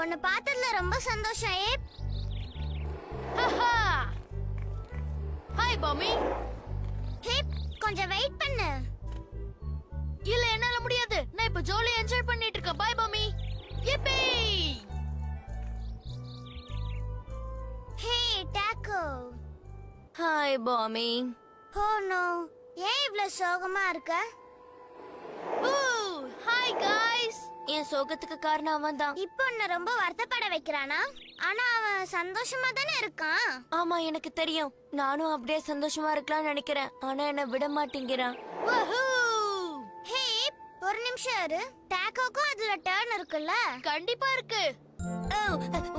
உன்னை பார்த்ததுல ரொம்ப சந்தோஷம். ஹாய் பாமி. ஹேப், கொஞ்சம் வெயிட் பண்ணு. இல்ல, என்னால முடியாது. நான் இப்ப ஜாலியா என்ஜாய் பண்ணிட்டு இருக்கேன். பை பாமி. யிப்பி. ஹே டாக்கோ. ஹாய் பாமி. ஓ நோ, ஏன் இவ்ளோ சோகமா இருக்க? Hi guys. என் சோகத்துக்கு காரணம் அவன் தான். இப்போ உன்னை ரொம்ப வருத்தப்பட வைக்கிறானா? ஆனா அவன் சந்தோஷமா தானே இருக்கான். ஆமா, எனக்கு தெரியும். நானும் அப்படியே சந்தோஷமா இருக்கலாம்னு நினைக்கிறேன். ஆனா என்ன விட மாட்டேங்கிறான். ஹே, ஒரு நிமிஷம் இரு. டாக்கோக்கும் அதுல டர்ன் இருக்குல்ல? கண்டிப்பா இருக்கு.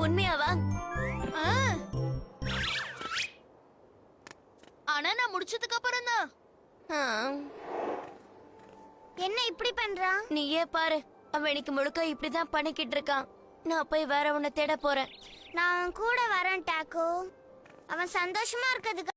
உண்மையாவா? ஆனா நான் முடிச்சதுக்கு அப்புறம் தான். என்ன இப்படி பண்றான்? நீயே பாரு, அவன் எனக்கு முழுக்க இப்படிதான் பண்ணிக்கிட்டு இருக்கான். நான் போய் வேற உன்னை தேட போறேன். நான் அவன் கூட வரேன் டாக்கோ. அவன் சந்தோஷமா இருக்கிறதுக்கு